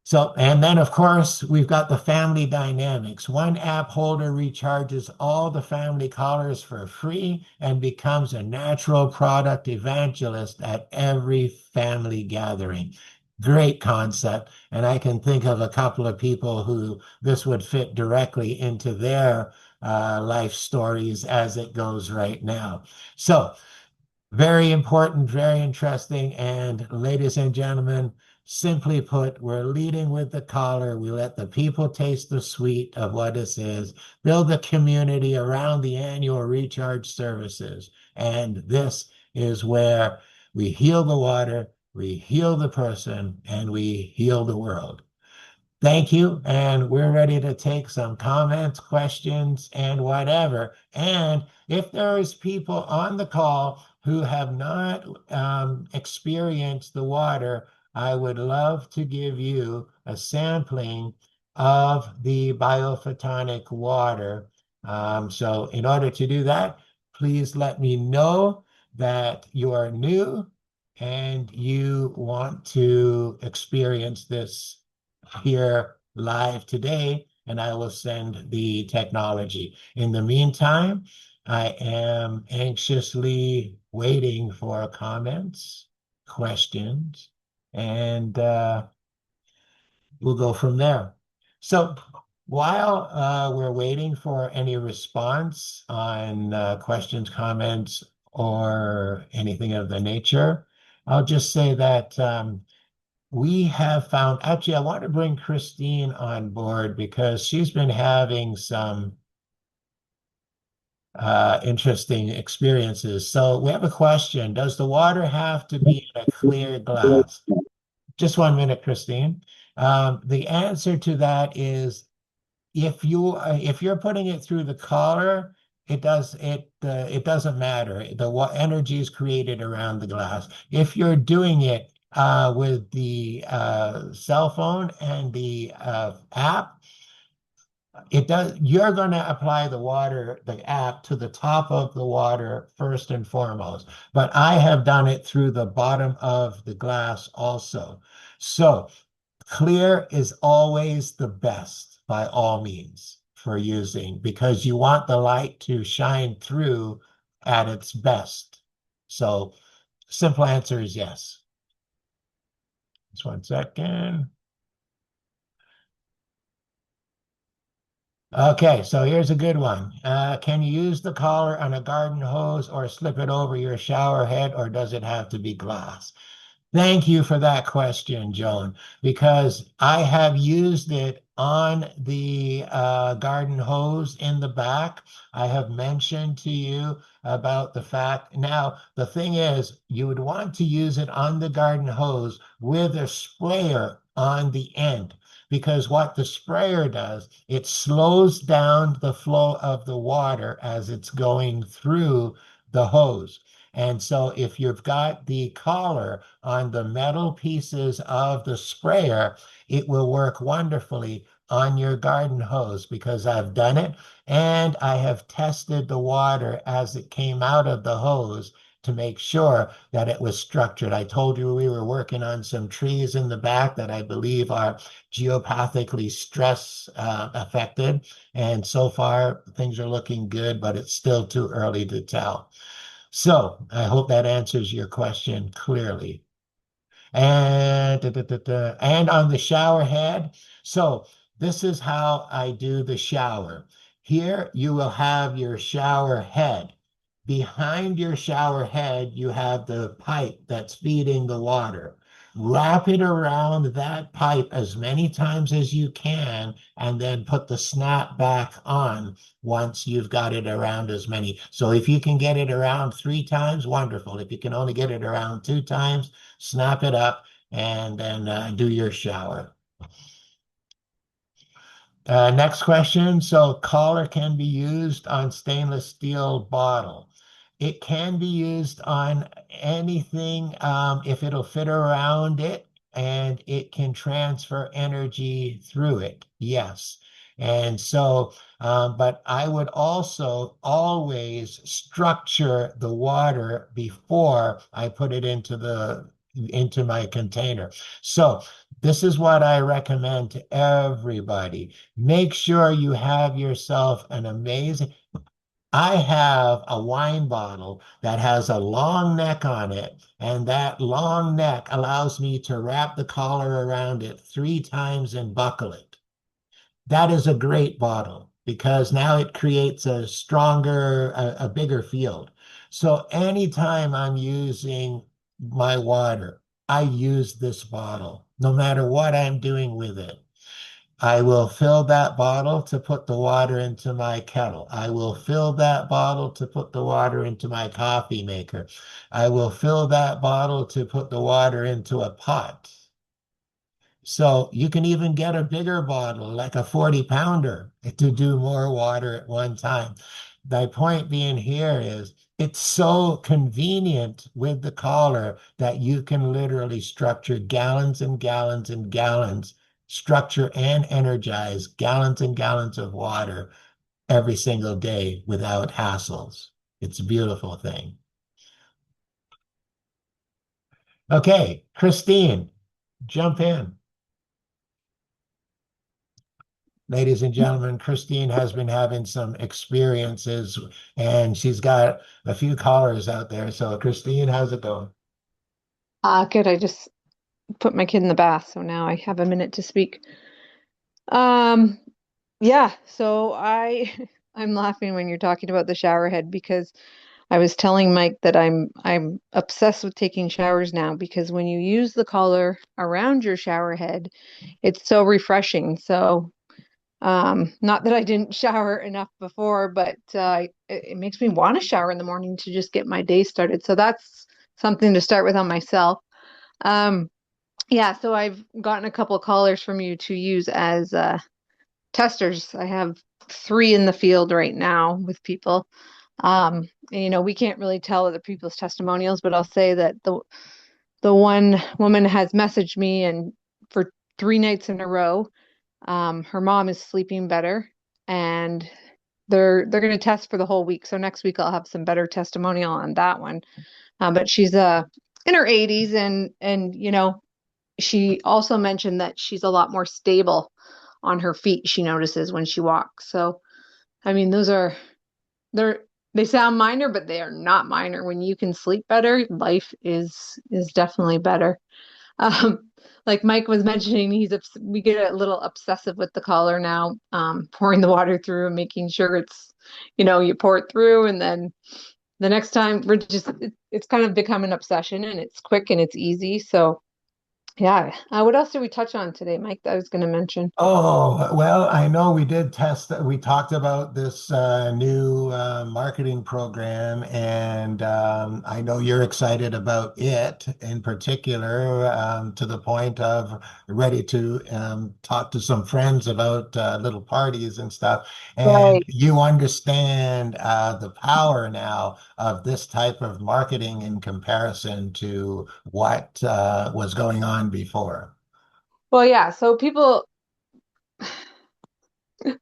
So, and then of course, we've got the family dynamics. One app holder recharges all the family callers for free and becomes a natural product evangelist at every family gathering. Great concept. And I can think of a couple of people who this would fit directly into their life stories as it goes right now. So, very important, very interesting. And ladies and gentlemen, simply put, we're leading with the collar. We let the people taste the sweet of what this is, build a community around the annual recharge services. And this is where we heal the water, we heal the person, and we heal the world. Thank you. And we're ready to take some comments, questions, and whatever. And if there's people on the call who have not experienced the water, I would love to give you a sampling of the biophotonic water. So in order to do that, please let me know that you are new and you want to experience this here live today, and I will send the technology. In the meantime, I am anxiously waiting for comments, questions, and we'll go from there. So while we're waiting for any response on questions, comments, or anything of the nature, I'll just say that we have found, actually, I want to bring Christine on board because she's been having some interesting experiences. So we have a question. Does the water have to be in a clear glass? Just 1 minute, Christine. The answer to that is if you're putting it through the collar, it doesn't matter. The energy is created around the glass. If you're doing it with the cell phone and the app, it does. You're going to apply the app to the top of the water first and foremost. But I have done it through the bottom of the glass also. So clear is always the best by all means for using because you want the light to shine through at its best. So simple answer is yes. Just 1 second. Okay, so here's a good one. Can you use the collar on a garden hose or slip it over your shower head, or does it have to be glass? Thank you for that question, Joan, because I have used it on the garden hose in the back. I have mentioned to you about the fact. Now, the thing is, you would want to use it on the garden hose with a sprayer on the end. Because what the sprayer does, it slows down the flow of the water as it's going through the hose. And so if you've got the collar on the metal pieces of the sprayer, it will work wonderfully on your garden hose because I've done it and I have tested the water as it came out of the hose to make sure that it was structured. I told you we were working on some trees in the back that I believe are geopathically stress affected. And so far, things are looking good, but it's still too early to tell. So I hope that answers your question clearly. And on the shower head. So this is how I do the shower. Here you will have your shower head. Behind your shower head, you have the pipe that's feeding the water. Wrap it around that pipe as many times as you can, and then put the snap back on once you've got it around as many. So if you can get it around 3 times, wonderful. If you can only get it around 2 times, snap it up and then do your shower. Next question. So collar can be used on stainless steel bottle. It can be used on anything if it'll fit around it and it can transfer energy through it. Yes. And so, but I would also always structure the water before I put it into my container. So This is what I recommend to everybody. Make sure you have yourself an amazing. I have a wine bottle that has a long neck on it, and that long neck allows me to wrap the collar around it 3 times and buckle it. That is a great bottle because now it creates a stronger, a bigger field. So anytime I'm using my water, I use this bottle, no matter what I'm doing with it. I will fill that bottle to put the water into my kettle. I will fill that bottle to put the water into my coffee maker. I will fill that bottle to put the water into a pot. So you can even get a bigger bottle, like a 40 pounder, to do more water at one time. My point being here is it's so convenient with the collar that you can literally structure gallons and gallons and gallons, structure and energize gallons and gallons of water every single day without hassles. It's a beautiful thing. Okay, Christine, jump in. Ladies and gentlemen, Christine has been having some experiences and she's got a few callers out there. So, Christine, how's it going? Good. I just put my kid in the bath, so now I have a minute to speak. Um, yeah, so I I'm laughing when you're talking about the shower head because I was telling Mike that I'm obsessed with taking showers now because when you use the collar around your shower head, it's so refreshing. So, not that I didn't shower enough before, but it makes me want to shower in the morning to just get my day started. So that's something to start with on myself. Um, Yeah, so I've gotten a couple of callers from you to use as testers. I have three in the field right now with people. And, we can't really tell other people's testimonials, but I'll say that the one woman has messaged me, and for 3 nights in a row, her mom is sleeping better, and they're going to test for the whole week. So next week I'll have some better testimonial on that one. But she's in her 80s, and she also mentioned that she's a lot more stable on her feet, she notices when she walks. So, I mean, they're they sound minor, but they are not minor. When you can sleep better, life is definitely better. Um, like Mike was mentioning, we get a little obsessive with the collar now, pouring the water through and making sure you pour it through, and then the next time it's kind of become an obsession, and it's quick and it's easy. So yeah. What else did we touch on today, Mike, that I was going to mention? Oh, well, I know we did test that. We talked about this new marketing program, and I know you're excited about it in particular, to the point of ready to talk to some friends about little parties and stuff. And Right. you understand the power now of this type of marketing in comparison to what was going on before. Well, yeah. So people,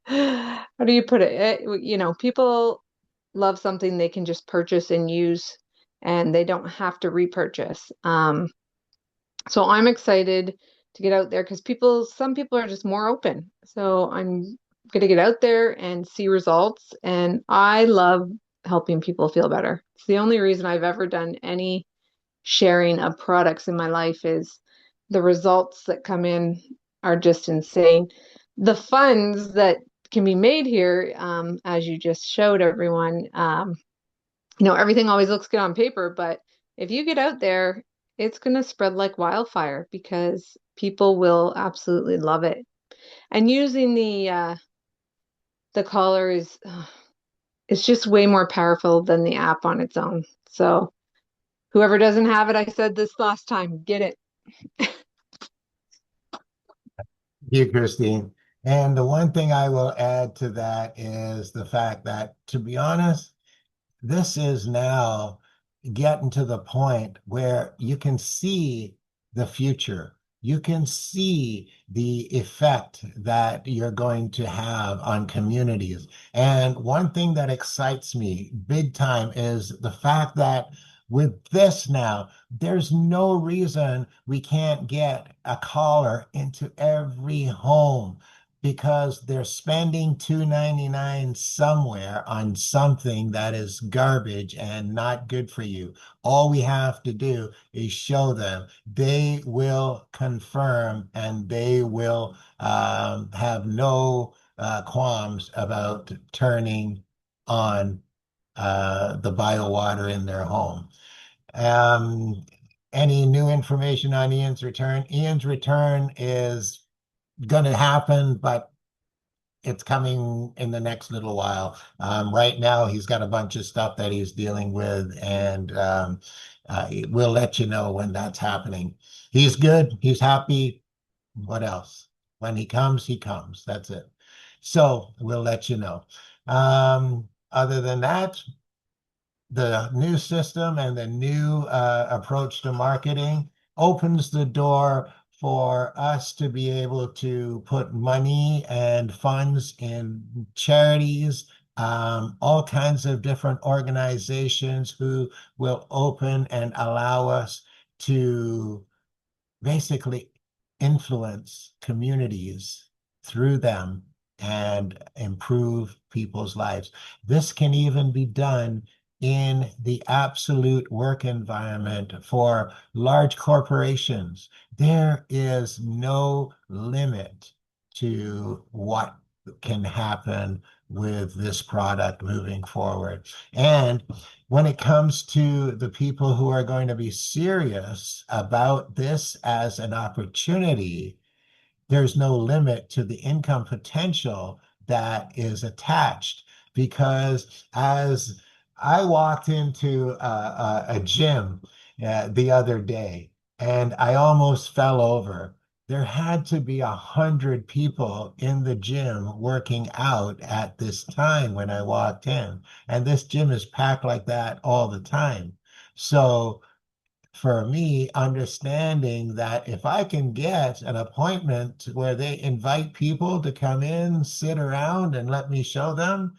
how do you put it? People love something they can just purchase and use, and they don't have to repurchase. So I'm excited to get out there because some people are just more open. So I'm going to get out there and see results. And I love helping people feel better. It's the only reason I've ever done any sharing of products in my life is the results that come in are just insane. The funds that can be made here, as you just showed everyone, everything always looks good on paper, but if you get out there, it's going to spread like wildfire because people will absolutely love it. And using the collar is it's just way more powerful than the app on its own. So whoever doesn't have it, I said this last time, get it. You, Christine. And the one thing I will add to that is the fact that, to be honest, this is now getting to the point where you can see the future. You can see the effect that you're going to have on communities. And one thing that excites me big time is the fact that With this now, there's no reason we can't get a collar into every home because they're spending $2.99 somewhere on something that is garbage and not good for you. All we have to do is show them. They will confirm and they will have no qualms about turning on the bio water in their home. Um, any new information on Ian's return? Ian's return is going to happen, but it's coming in the next little while. Right now, he's got a bunch of stuff that he's dealing with, and we'll let you know when that's happening. He's good. He's happy. What else? When he comes, he comes. That's it. So we'll let you know. Other than that, the new system and the new approach to marketing opens the door for us to be able to put money and funds in charities, all kinds of different organizations who will open and allow us to basically influence communities through them and improve people's lives. This can even be done in the absolute work environment for large corporations. There is no limit to what can happen with this product moving forward. And when it comes to the people who are going to be serious about this as an opportunity, there's no limit to the income potential that is attached. Because as I walked into a gym the other day and I almost fell over. There had to be 100 people in the gym working out at this time when I walked in. And this gym is packed like that all the time. So for me, understanding that if I can get an appointment where they invite people to come in, sit around, and let me show them,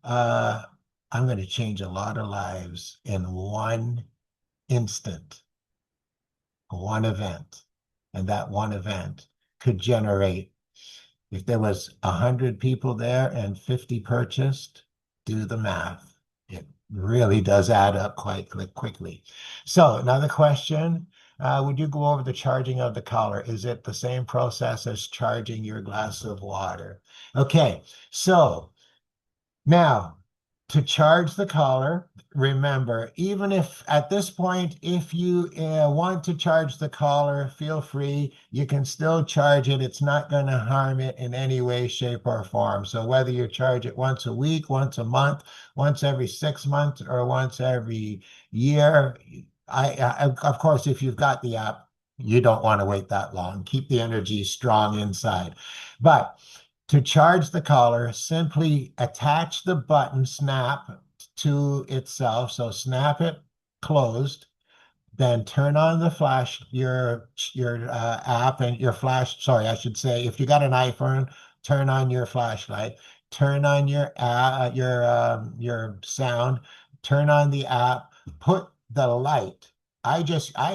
uh, I'm going to change a lot of lives in one instant, one event. And that one event could generate, if there was 100 people there and 50 purchased, do the math. It really does add up quite quickly. So another question, would you go over the charging of the collar? Is it the same process as charging your glass of water? Okay, so now, to charge the collar, remember, even if at this point, if you want to charge the collar, feel free. You can still charge it. It's not going to harm it in any way, shape, or form. So whether you charge it once a week, once a month, once every 6 months, or once every year, of course, if you've got the app, you don't want to wait that long. Keep the energy strong inside. But to charge the collar, simply attach the button snap to itself. So snap it closed, then turn on the flash, your app and your flash. Sorry, I should say, if you got an iPhone, turn on your flashlight, turn on your sound, turn on the app, put the light. I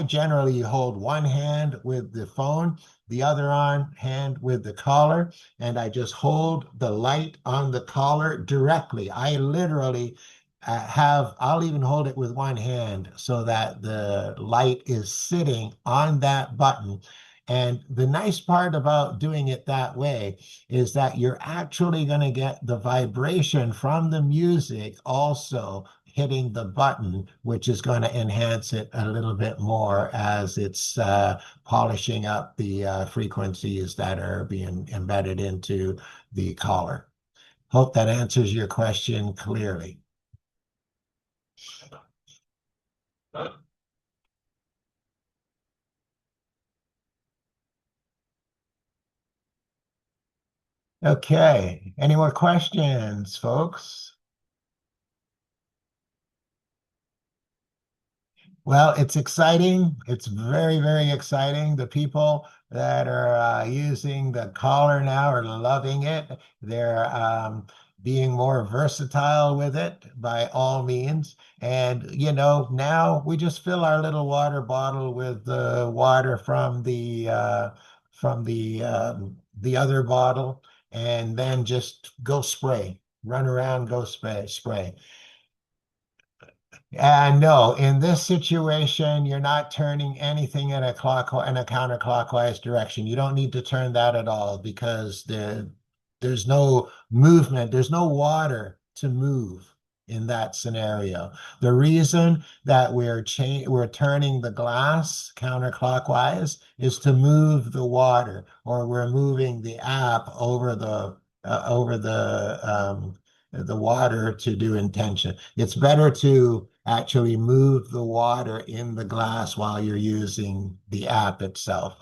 generally hold one hand with the phone, the other on hand with the collar, and I just hold the light on the collar directly. I literally I'll even hold it with one hand so that the light is sitting on that button. And the nice part about doing it that way is that you're actually going to get the vibration from the music also hitting the button, which is going to enhance it a little bit more as it's polishing up the frequencies that are being embedded into the collar. Hope that answers your question clearly. Okay. Any more questions, folks? Well, it's exciting. It's very, very exciting. The people that are using the collar now are loving it. They're being more versatile with it by all means. And, now we just fill our little water bottle with the water from the other bottle, and then just go spray, run around, go spray. And no, in this situation, you're not turning anything in a counterclockwise direction. You don't need to turn that at all because there's no movement, there's no water to move in that scenario. The reason that we're turning the glass counterclockwise is to move the water, or we're moving the app over the water to do intention. It's better to actually move the water in the glass while you're using the app itself.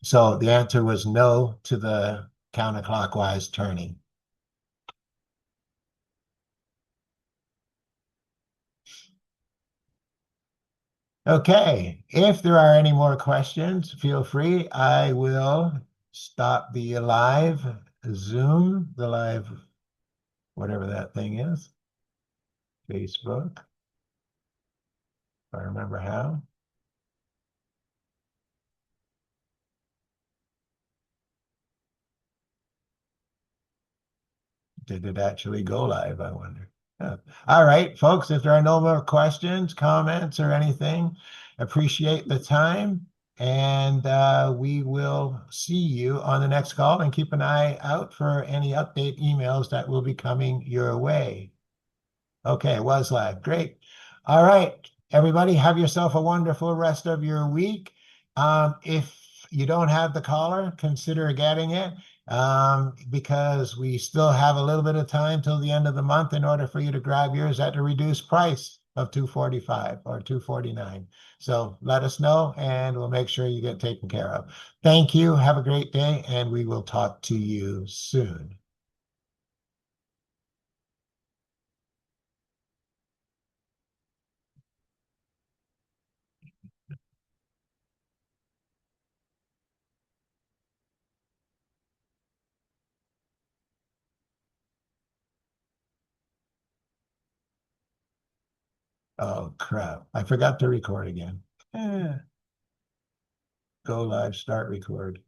So the answer was no to the counterclockwise turning. Okay, if there are any more questions, feel free. I will stop the live Zoom, the live, whatever that thing is, Facebook, if I remember how. Did it actually go live, I wonder? Yeah. All right, folks, if there are no more questions, comments, or anything, appreciate the time. And we will see you on the next call, and keep an eye out for any update emails that will be coming your way. Okay, was live. Great. All right, everybody, have yourself a wonderful rest of your week. If you don't have the collar, consider getting it, because we still have a little bit of time till the end of the month in order for you to grab yours at a reduced price of $245 or $249. So let us know, and we'll make sure you get taken care of. Thank you. Have a great day, and we will talk to you soon. Oh, crap. I forgot to record again. Eh. Go live, start record.